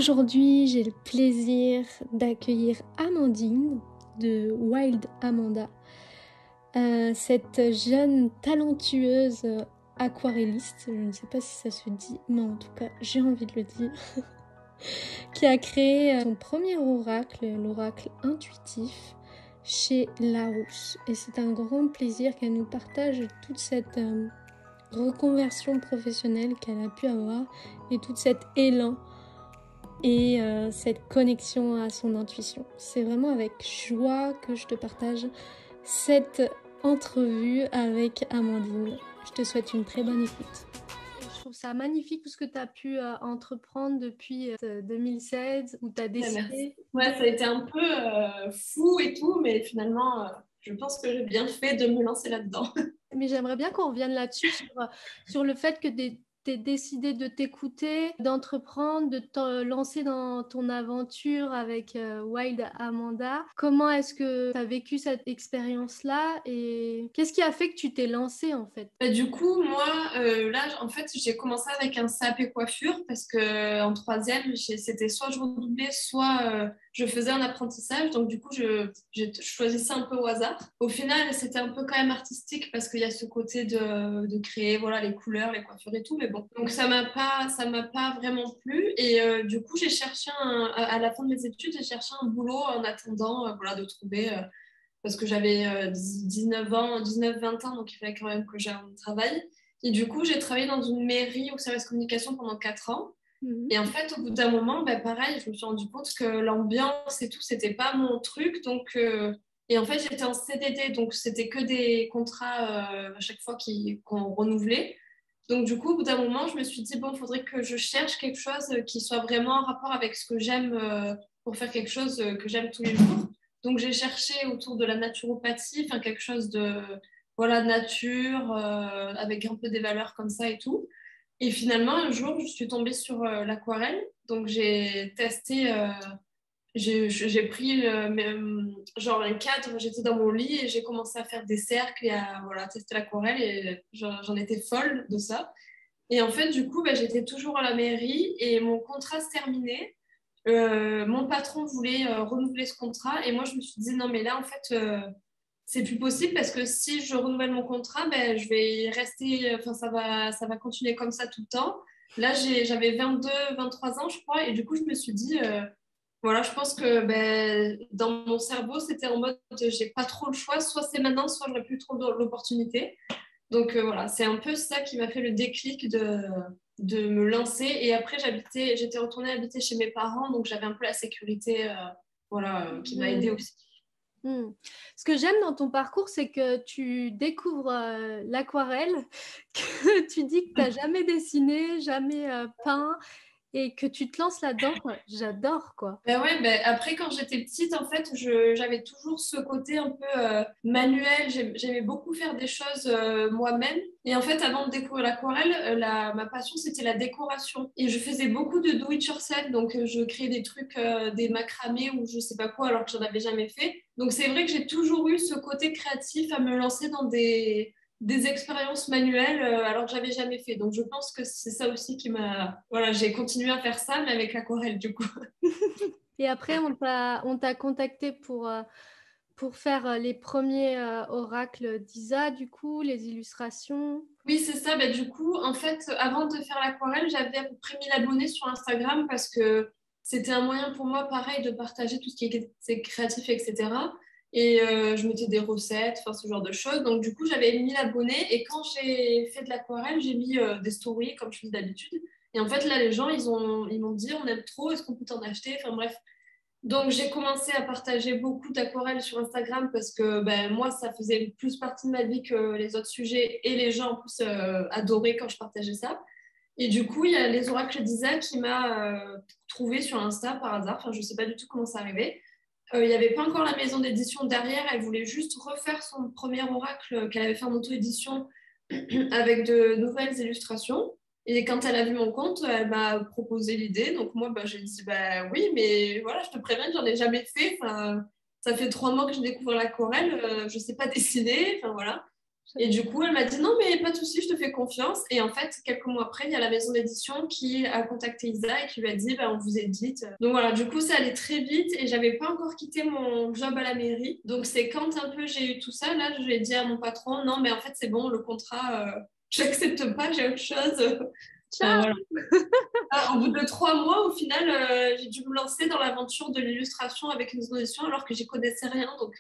Aujourd'hui, j'ai le plaisir d'accueillir Amandine de Wild Amanda, cette jeune talentueuse aquarelliste, je ne sais pas si ça se dit, mais en tout cas j'ai envie de le dire, qui a créé son premier oracle, l'oracle intuitif, chez Larousse. Et c'est un grand plaisir qu'elle nous partage toute cette reconversion professionnelle qu'elle a pu avoir et tout cet élan et cette connexion à son intuition. C'est vraiment avec joie que je te partage cette entrevue avec Amandine. Je te souhaite une très bonne écoute. Je trouve ça magnifique tout ce que tu as pu entreprendre depuis 2016 où tu as décidé... Ouais, ça a été un peu fou et tout, mais finalement, je pense que j'ai bien fait de me lancer là-dedans. Mais j'aimerais bien qu'on revienne là-dessus, sur le fait que tu aies décidé de t'écouter, d'entreprendre, de te lancer dans ton aventure avec Wild Amanda. Comment est-ce que tu as vécu cette expérience-là et qu'est-ce qui a fait que tu t'es lancée en fait? Du coup, moi, là, en fait, j'ai commencé avec un CAP coiffure parce que en troisième, c'était soit je redoublais, soit je faisais un apprentissage. Donc, du coup, je choisissais un peu au hasard. Au final, c'était un peu quand même artistique parce qu'il y a ce côté de créer, voilà, les couleurs, les coiffures et tout. Mais bon, donc ça m'a pas vraiment plu. Et du coup, j'ai cherché à la fin de mes études, j'ai cherché un boulot en attendant, voilà, de trouver. Parce que j'avais 19 ans, 19-20 ans, donc il fallait quand même que j'ai un travail. Et du coup, j'ai travaillé dans une mairie au service communication pendant 4 ans. Et en fait, au bout d'un moment, ben, pareil, je me suis rendu compte que l'ambiance et tout, c'était pas mon truc. Donc, et en fait, j'étais en CDD, donc c'était que des contrats à chaque fois qu'on renouvelait. Donc, du coup, au bout d'un moment, je me suis dit, bon, il faudrait que je cherche quelque chose qui soit vraiment en rapport avec ce que j'aime pour faire quelque chose que j'aime tous les jours. Donc, j'ai cherché autour de la naturopathie, enfin, quelque chose de, voilà, nature, avec un peu des valeurs comme ça et tout. Et finalement, un jour, je suis tombée sur l'aquarelle. Donc, j'ai testé, j'ai pris genre un cadre, j'étais dans mon lit et j'ai commencé à faire des cercles et à voilà, tester l'aquarelle et j'en étais folle de ça. Et en fait, du coup, bah, j'étais toujours à la mairie et mon contrat se terminait. Mon patron voulait renouveler ce contrat et moi, je me suis dit non, mais là, en fait, c'est plus possible parce que si je renouvelle mon contrat, ben, je vais rester, enfin, ça va continuer comme ça tout le temps. Là, j'avais 22-23 ans, je crois, et du coup, je me suis dit, voilà, je pense que ben, dans mon cerveau, c'était en mode, j'ai pas trop le choix, soit c'est maintenant, soit j'aurais plus trop l'opportunité. Donc voilà, c'est un peu ça qui m'a fait le déclic de me lancer. Et après, j'étais retournée habiter chez mes parents, donc j'avais un peu la sécurité, voilà, qui m'a aidée aussi. Ce que j'aime dans ton parcours, c'est que tu découvres l'aquarelle, que tu dis que tu n'as jamais dessiné, jamais peint et que tu te lances là-dedans. J'adore, quoi. Ben ouais, ben après, quand j'étais petite, en fait, j'avais toujours ce côté un peu manuel. J'aimais beaucoup faire des choses moi-même. Et en fait, avant de découvrir l'aquarelle, ma passion, c'était la décoration. Et je faisais beaucoup de do-it-yourself. Donc, je créais des trucs, des macramés ou je sais pas quoi, alors que j'en avais jamais fait. Donc, c'est vrai que j'ai toujours eu ce côté créatif à me lancer dans des expériences manuelles alors que j'avais jamais fait. Donc, je pense que c'est ça aussi qui m'a... Voilà, j'ai continué à faire ça, mais avec l'aquarelle, du coup. Et après, on t'a contacté pour faire les premiers oracles d'Isa, du coup, les illustrations. Oui, c'est ça. Bah, du coup, en fait, avant de faire l'aquarelle, j'avais à peu près 1000 abonnés sur Instagram parce que c'était un moyen pour moi, pareil, de partager tout ce qui était créatif, etc. Et je mettais des recettes, enfin, ce genre de choses. Donc, du coup, j'avais 1000 abonnés. Et quand j'ai fait de l'aquarelle, j'ai mis des stories, comme je fais d'habitude. Et en fait, là, les gens, ils m'ont dit, on aime trop, est-ce qu'on peut t'en acheter? Enfin, bref. Donc, j'ai commencé à partager beaucoup d'aquarelles sur Instagram parce que ben, moi, ça faisait plus partie de ma vie que les autres sujets et les gens en plus adoraient quand je partageais ça. Et du coup, il y a les oracles d'Isa qui m'a trouvé sur Insta par hasard. Enfin, je ne sais pas du tout comment ça arrivait. Il n'y avait pas encore la maison d'édition derrière. Elle voulait juste refaire son premier oracle qu'elle avait fait en auto-édition avec de nouvelles illustrations. Et quand elle a vu mon compte, elle m'a proposé l'idée. Donc moi, bah, j'ai dit, bah oui, mais voilà, je te préviens, j'en ai jamais fait. Enfin, ça fait 3 mois que je découvre l'aquarelle, je ne sais pas dessiner. Enfin voilà. Et du coup, elle m'a dit non, mais pas de souci, je te fais confiance. Et en fait, quelques mois après, il y a la maison d'édition qui a contacté Isa et qui lui a dit on vous édite. Donc voilà, du coup, ça allait très vite et j'avais pas encore quitté mon job à la mairie. Donc c'est quand un peu j'ai eu tout ça, là, je vais dire à mon patron non, mais en fait, c'est bon, le contrat, j'accepte pas, j'ai autre chose. Ciao. Voilà. Au bout de 3 mois, au final, j'ai dû me lancer dans l'aventure de l'illustration avec une maison d'édition alors que j'y connaissais rien. Donc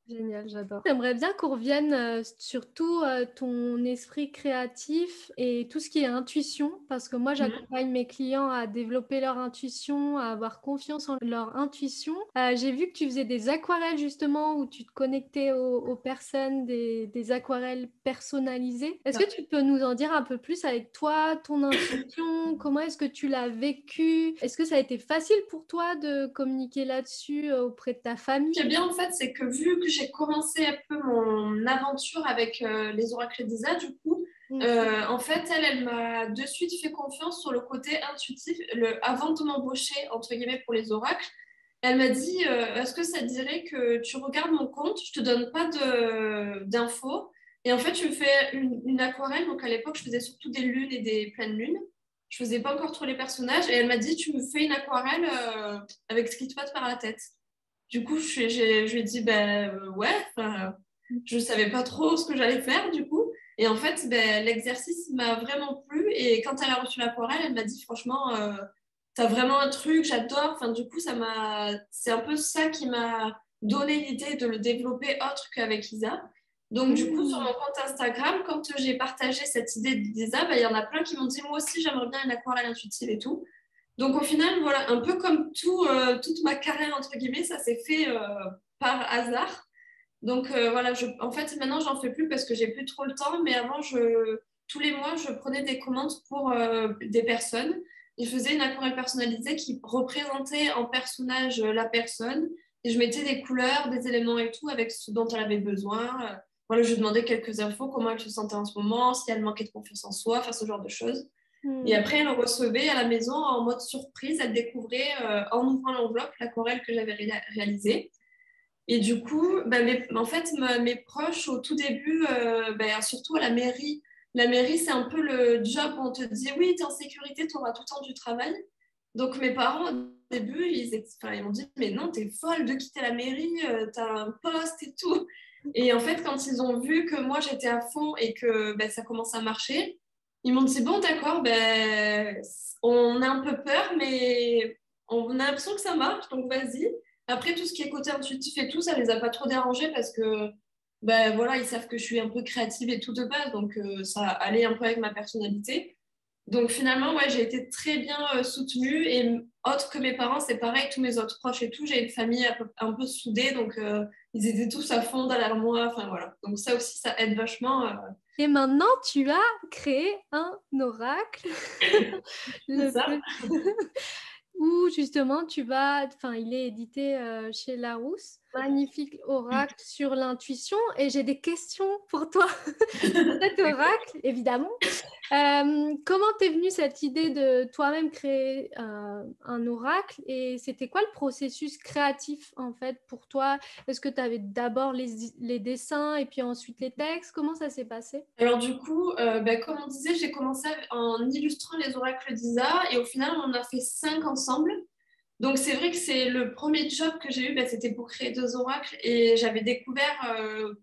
Génial, j'adore. J'aimerais bien qu'on revienne sur tout ton esprit créatif et tout ce qui est intuition, parce que moi, j'accompagne mes clients à développer leur intuition, à avoir confiance en leur intuition. J'ai vu que tu faisais des aquarelles justement, où tu te connectais aux personnes, des aquarelles personnalisées. Est-ce que tu peux nous en dire un peu plus avec toi, ton intuition? Comment est-ce que tu l'as vécu? Est-ce que ça a été facile pour toi de communiquer là-dessus auprès de ta famille? Ce qui est bien en fait, c'est que vu que j'ai commencé un peu mon aventure avec les oracles d'Isa, du coup, en fait, elle m'a de suite fait confiance sur le côté intuitif. Avant de m'embaucher, entre guillemets, pour les oracles, elle m'a dit est-ce que ça te dirait que tu regardes mon compte, je te donne pas d'infos, et en fait, tu me fais une aquarelle. Donc à l'époque, je faisais surtout des lunes et des pleines lunes. Je faisais pas encore trop les personnages, et elle m'a dit tu me fais une aquarelle avec ce qui te passe par la tête. Du coup, je lui ai dit, ouais, je savais pas trop ce que j'allais faire, du coup. Et en fait, l'exercice m'a vraiment plu. Et quand elle a reçu l'aquarelle, elle m'a dit, franchement, t'as vraiment un truc, j'adore. Enfin, du coup, c'est un peu ça qui m'a donné l'idée de le développer autre qu'avec Isa. Donc, du coup, sur mon compte Instagram, quand j'ai partagé cette idée d'Isa, il y en a plein qui m'ont dit, moi aussi, j'aimerais bien une aquarelle intuitive et tout. Donc au final, voilà, un peu comme toute ma carrière, entre guillemets, ça s'est fait par hasard. Donc voilà, en fait, maintenant, j'en fais plus parce que j'ai plus trop le temps, mais avant, tous les mois, je prenais des commandes pour des personnes. Je faisais une aquarelle personnalisée qui représentait en personnage la personne. Et je mettais des couleurs, des éléments et tout avec ce dont elle avait besoin. Voilà, je lui demandais quelques infos, comment elle se sentait en ce moment, si elle manquait de confiance en soi, enfin ce genre de choses. Et après, elle recevait à la maison en mode surprise. Elle découvrait en ouvrant l'enveloppe l'aquarelle que j'avais réalisée. Et du coup, en fait, mes proches, au tout début, surtout à la mairie, c'est un peu le job où on te dit oui, tu es en sécurité, tu auras tout le temps du travail. Donc mes parents, au début, ils m'ont dit mais non, t'es folle de quitter la mairie, t'as un poste et tout. Et en fait, quand ils ont vu que moi j'étais à fond et que ça commençait à marcher, ils m'ont dit bon, d'accord, on a un peu peur, mais on a l'impression que ça marche, donc vas-y. Après, tout ce qui est côté intuitif et tout, ça les a pas trop dérangés parce que voilà, ils savent que je suis un peu créative et tout de base, donc ça allait un peu avec ma personnalité. Donc finalement, ouais, j'ai été très bien soutenue et autre que mes parents, c'est pareil, tous mes autres proches et tout, j'ai une famille un peu soudée, donc ils étaient tous à fond derrière moi, enfin voilà. Donc ça aussi, ça aide vachement. Et maintenant, tu as créé un oracle. C'est ça. Où justement il est édité chez Larousse. Magnifique oracle sur l'intuition. Et j'ai des questions pour toi sur cet oracle, évidemment. Comment t'es venue cette idée de toi-même créer un oracle et c'était quoi le processus créatif en fait pour toi? Est-ce que tu avais d'abord les dessins et puis ensuite les textes? Comment ça s'est passé? Alors du coup, comme on disait, j'ai commencé en illustrant les oracles d'Isa et au final, on en a fait 5 ensemble. Donc c'est vrai que c'est le premier job que j'ai eu, c'était pour créer 2 oracles et j'avais découvert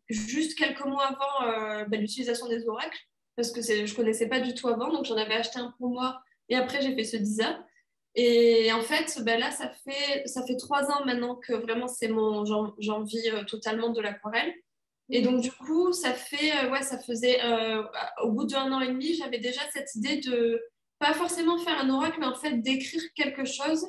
juste quelques mois avant l'utilisation des oracles parce que je connaissais pas du tout avant, donc j'en avais acheté un pour moi et après j'ai fait ce d'Isa. Et en fait, là, ça fait 3 ans maintenant que vraiment j'en vis totalement de l'aquarelle. Et donc, du coup, ça faisait, au bout d'1 an et demi, j'avais déjà cette idée de pas forcément faire un oracle, mais en fait d'écrire quelque chose.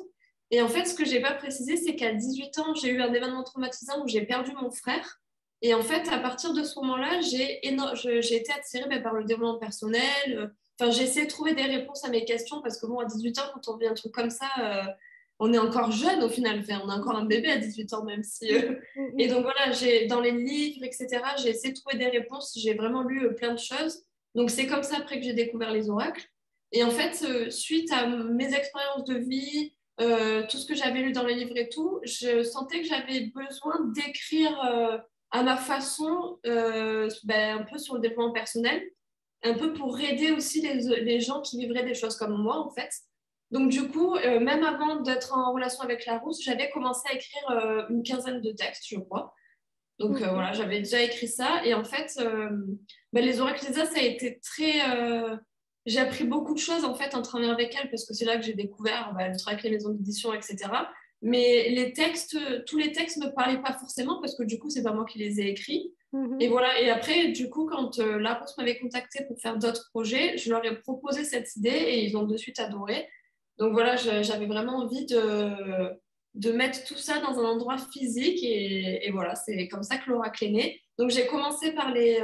Et en fait, ce que j'ai pas précisé, c'est qu'à 18 ans, j'ai eu un événement traumatisant où j'ai perdu mon frère. Et en fait, à partir de ce moment-là, j'ai été attirée par le développement personnel. Enfin, j'ai essayé de trouver des réponses à mes questions parce que bon, à 18 ans, quand on vit un truc comme ça, on est encore jeune au final. Enfin, on est encore un bébé à 18 ans, même si. Et donc voilà, dans les livres, etc., j'ai essayé de trouver des réponses. J'ai vraiment lu plein de choses. Donc c'est comme ça après que j'ai découvert les oracles. Et en fait, suite à mes expériences de vie, tout ce que j'avais lu dans les livres et tout, je sentais que j'avais besoin d'écrire à ma façon, un peu sur le développement personnel, un peu pour aider aussi les gens qui vivraient des choses comme moi, en fait. Donc, du coup, même avant d'être en relation avec Larousse, j'avais commencé à écrire une quinzaine de textes, je crois. Donc, Ok. voilà, j'avais déjà écrit ça. Et en fait, les oracles Lisa, ça a été très... j'ai appris beaucoup de choses, en fait, en travaillant avec elle, parce que c'est là que j'ai découvert le travail avec les maisons d'édition, etc. Mais les textes, tous les textes ne me parlaient pas forcément, parce que du coup, c'est pas moi qui les ai écrits. Et Mhm. voilà, et après, du coup, quand Larousse m'avait contacté pour faire d'autres projets, je leur ai proposé cette idée et ils ont de suite adoré. Donc voilà, j'avais vraiment envie de mettre tout ça dans un endroit physique et voilà, c'est comme ça que l'oracle est né. Donc j'ai commencé par les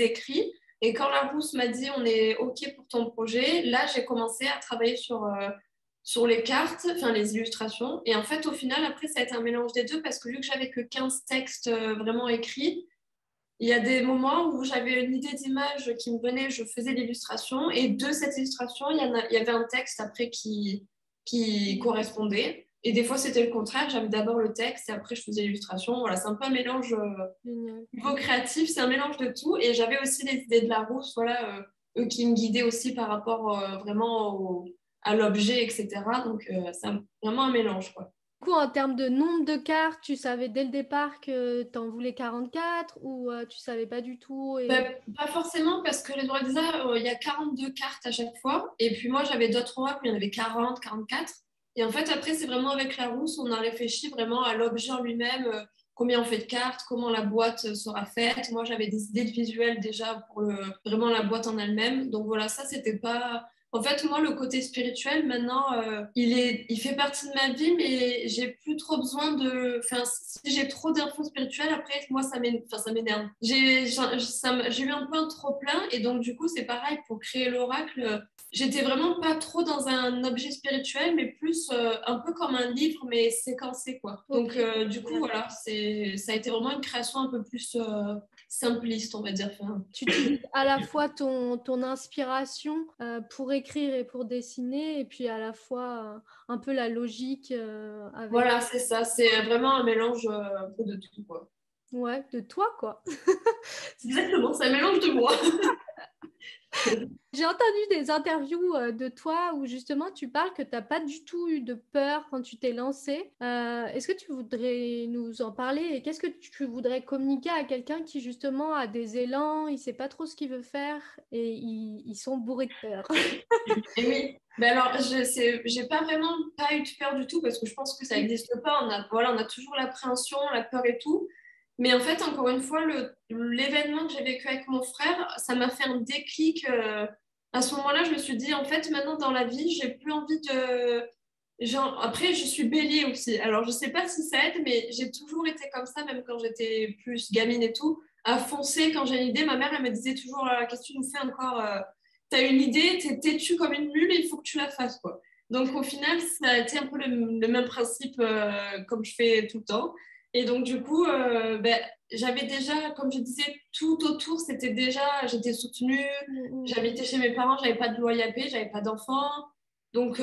écrits et quand Larousse m'a dit on est OK pour ton projet, là j'ai commencé à travailler sur les cartes, enfin les illustrations. Et en fait, au final, après, ça a été un mélange des deux parce que vu que j'avais que 15 textes vraiment écrits, il y a des moments où j'avais une idée d'image qui me venait, je faisais l'illustration, et de cette illustration, il y avait un texte après qui correspondait. Et des fois, c'était le contraire, j'avais d'abord le texte et après, je faisais l'illustration. Voilà, c'est un peu un mélange, Génial. niveau créatif, c'est un mélange de tout. Et j'avais aussi les idées de Larousse, voilà, eux qui me guidaient aussi par rapport vraiment à l'objet, etc. Donc, c'est vraiment un mélange, quoi. Du coup, en termes de nombre de cartes, tu savais dès le départ que tu en voulais 44 ou tu savais pas du tout et... Pas forcément parce que les droits des arts, il y a 42 cartes à chaque fois. Et puis moi, j'avais d'autres oracles, il y en avait 40, 44. Et en fait, après, c'est vraiment avec la rousse, on a réfléchi vraiment à l'objet en lui-même, combien on fait de cartes, comment la boîte sera faite. Moi, j'avais des idées de visuel déjà pour vraiment la boîte en elle-même. Donc voilà, ça, c'était pas... En fait, moi, le côté spirituel, maintenant, il fait partie de ma vie, mais j'ai plus trop besoin de... Enfin, si j'ai trop d'infos spirituelles, après, moi, ça m'énerve. J'ai eu un peu un trop-plein, et donc, du coup, c'est pareil, pour créer l'oracle, j'étais vraiment pas trop dans un objet spirituel, mais plus un peu comme un livre, mais séquencé, quoi. Donc, Ok. du coup, voilà, ça a été vraiment une création un peu plus simpliste, on va dire. Enfin, Tu utilises à la fois ton inspiration pour écrire et pour dessiner, et puis à la fois un peu la logique avec voilà, c'est ça. C'est vraiment un mélange un peu de tout, quoi. ouais, de toi, quoi. Exactement, c'est un mélange de moi. J'ai entendu des interviews de toi où justement tu parles que tu n'as pas du tout eu de peur quand tu t'es lancé. Est-ce que tu voudrais nous en parler et qu'est-ce que tu voudrais communiquer à quelqu'un qui justement a des élans, il sait pas trop ce qu'il veut faire et ils sont bourrés de peur? Et oui, mais alors, j'ai pas vraiment pas eu de peur du tout parce que je pense que ça n'existe pas. On a toujours l'appréhension, la peur et tout. Mais en fait, encore une fois, l'événement que j'ai vécu avec mon frère, ça m'a fait un déclic. À ce moment-là, je me suis dit, en fait, maintenant dans la vie, j'ai plus envie de. Genre, après, je suis bélier aussi. Alors, je sais pas si ça aide, mais j'ai toujours été comme ça, même quand j'étais plus gamine et tout, à foncer quand j'ai une idée. Ma mère, elle me disait toujours, qu'est-ce que tu nous fais encore t'as une idée, t'es têtu comme une mule et il faut que tu la fasses, quoi. Donc, au final, ça a été un peu le même principe comme je fais tout le temps. Et donc, du coup, j'avais déjà, comme je disais, tout autour, c'était déjà, j'étais soutenue, Mm, j'habitais chez mes parents, j'avais pas de loyer à payer, j'avais pas d'enfants. Donc,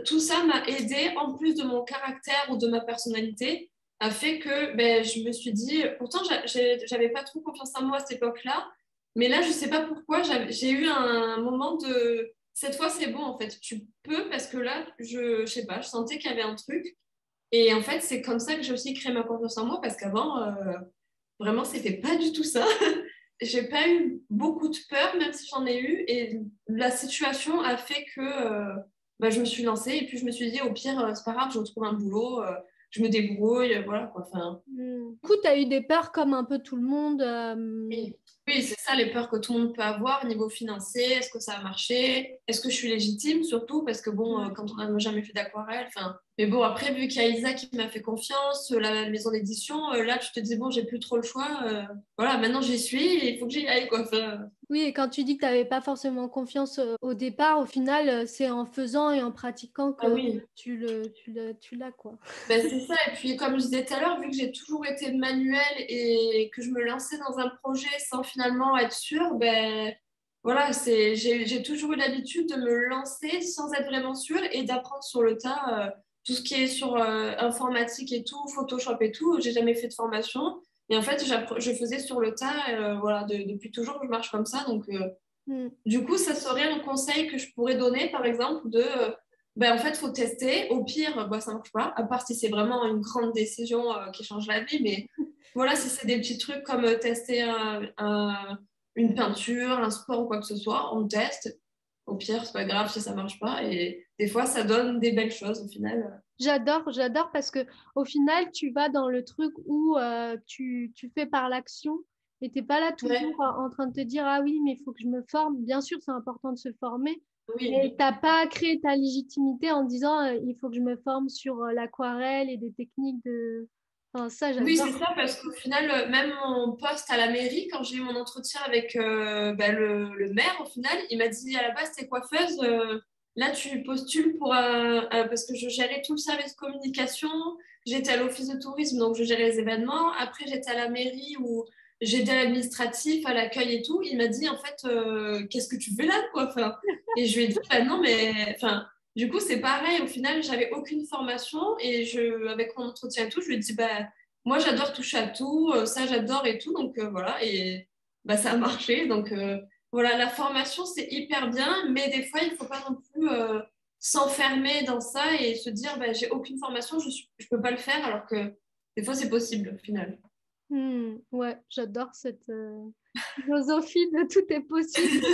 tout ça m'a aidé, en plus de mon caractère ou de ma personnalité, a fait que je me suis dit, pourtant, j'avais pas trop confiance en moi à cette époque-là, mais là, je sais pas pourquoi, j'ai eu un moment de, cette fois, c'est bon, en fait, tu peux, parce que là, je sais pas, je sentais qu'il y avait un truc. Et en fait, c'est comme ça que j'ai aussi créé ma confiance en moi, parce qu'avant, vraiment, c'était pas du tout ça. J'ai pas eu beaucoup de peur, même si j'en ai eu. Et la situation a fait que je me suis lancée. Et puis, je me suis dit, au pire, c'est pas grave, je retrouve un boulot, je me débrouille, voilà quoi. Enfin, mm. Du coup, tu as eu des peurs comme un peu tout le monde. oui, oui, c'est ça les peurs que tout le monde peut avoir niveau financier. Est-ce que ça a marché? Est-ce que je suis légitime surtout? Parce que bon, Ouais. quand on n'a jamais fait d'aquarelle, enfin. Mais bon, après, vu qu'il y a Isa qui m'a fait confiance, la maison d'édition, là, tu te dis, bon, j'ai plus trop le choix. Voilà, maintenant j'y suis et il faut que j'y aille, quoi. Enfin, Oui, et quand tu dis que tu n'avais pas forcément confiance au départ, au final, c'est en faisant et en pratiquant ah que oui. tu l'as, quoi. Ben, c'est ça. Et puis, comme je disais tout à l'heure, vu que j'ai toujours été manuelle et que je me lançais dans un projet sans finalement être sûre, ben voilà, j'ai toujours eu l'habitude de me lancer sans être vraiment sûre et d'apprendre sur le tas. tout ce qui est sur informatique et tout, Photoshop et tout, j'ai jamais fait de formation. Et en fait, je faisais sur le tas, voilà, depuis toujours, je marche comme ça. Donc, Mm. du coup, ça serait un conseil que je pourrais donner, par exemple, ben, en fait, il faut tester. Au pire, bah, ça ne marche pas, à part si c'est vraiment une grande décision qui change la vie. Mais voilà, si c'est des petits trucs comme tester une peinture, un sport ou quoi que ce soit, on teste. Au pire, c'est pas grave si ça marche pas. Et des fois, ça donne des belles choses au final. J'adore parce que au final, tu vas dans le truc où tu fais par l'action et t'es pas là toujours Ouais, en train de te dire, ah oui, mais il faut que je me forme. Bien sûr, c'est important de se former, oui. mais t'as pas créé ta légitimité en disant, il faut que je me forme sur l'aquarelle et des techniques de... Enfin, ça, Oui, j'adore. c'est ça, parce qu'au final, même mon poste à la mairie, quand j'ai eu mon entretien avec bah, le maire, au final, il m'a dit à la base, t'es coiffeuse, là tu postules pour parce que je gérais tout le service communication, j'étais à l'office de tourisme, donc je gérais les événements. Après, j'étais à la mairie où j'étais à l'administratif, à l'accueil et tout. Il m'a dit, en fait, qu'est-ce que tu fais là, quoi? Enfin, et je lui ai dit, bah non, mais enfin, du coup, c'est pareil. Au final, j'avais aucune formation et avec mon entretien et tout, je lui ai dit, bah moi, j'adore toucher à tout, ça, j'adore et tout. Donc, voilà, et bah, ça a marché. Donc, voilà, la formation, c'est hyper bien, mais des fois, il ne faut pas non plus s'enfermer dans ça et se dire, bah, j'ai aucune formation, je ne peux pas le faire, alors que des fois, c'est possible au final. Ouais, j'adore cette philosophie de tout est possible.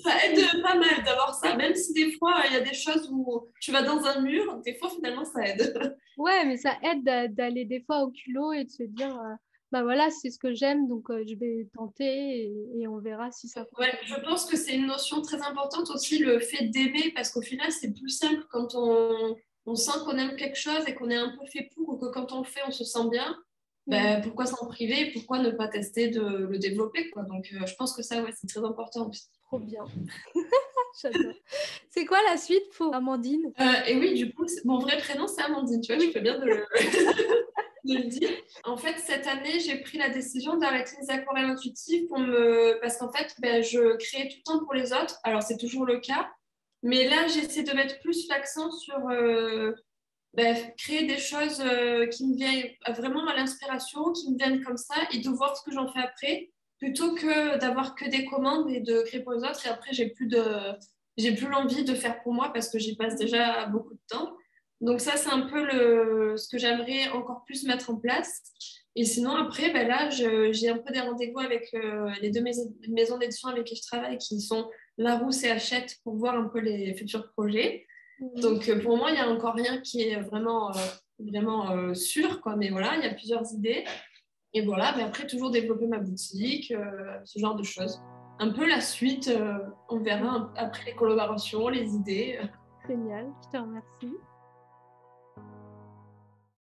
Ça aide pas mal d'avoir ça, même si des fois, il y a des choses où tu vas dans un mur, des fois, finalement, ça aide. Ouais, mais ça aide d'aller des fois au culot et de se dire, bah voilà, c'est ce que j'aime, donc je vais tenter et on verra si ça Ouais, fonctionne. je pense que c'est une notion très importante aussi, le fait d'aimer, parce qu'au final, c'est plus simple quand on sent qu'on aime quelque chose et qu'on est un peu fait pour, ou que quand on le fait, on se sent bien. Hmm, Ben, pourquoi s'en priver? Pourquoi ne pas tester de le développer, quoi? Donc, je pense que ça, ouais, c'est très important aussi. trop bien, j'adore. C'est quoi la suite pour Amandine? Et oui, du coup, mon vrai prénom, c'est Amandine, tu vois, tu Oui. fais bien de le dire. En fait, cette année, j'ai pris la décision d'arrêter les aquarelles intuitives parce qu'en fait, ben, je créais tout le temps pour les autres. Alors, c'est toujours le cas. Mais là, j'essaie de mettre plus l'accent sur ben, créer des choses qui me viennent vraiment à l'inspiration, qui me viennent comme ça et de voir ce que j'en fais après, plutôt que d'avoir que des commandes et de créer pour les autres. Et après, j'ai plus l'envie de faire pour moi parce que j'y passe déjà beaucoup de temps. Donc ça, c'est un peu ce que j'aimerais encore plus mettre en place. Et sinon, après, ben là, j'ai un peu des rendez-vous avec les deux maisons d'édition avec qui je travaille, qui sont Larousse et Hachette, pour voir un peu les futurs projets. Mhm. Donc, pour moi, il n'y a encore rien qui est vraiment sûr, quoi. Mais voilà, il y a plusieurs idées. Et voilà, mais après, toujours développer ma boutique, ce genre de choses. Un peu la suite, on verra après les collaborations, les idées. Génial, je te remercie.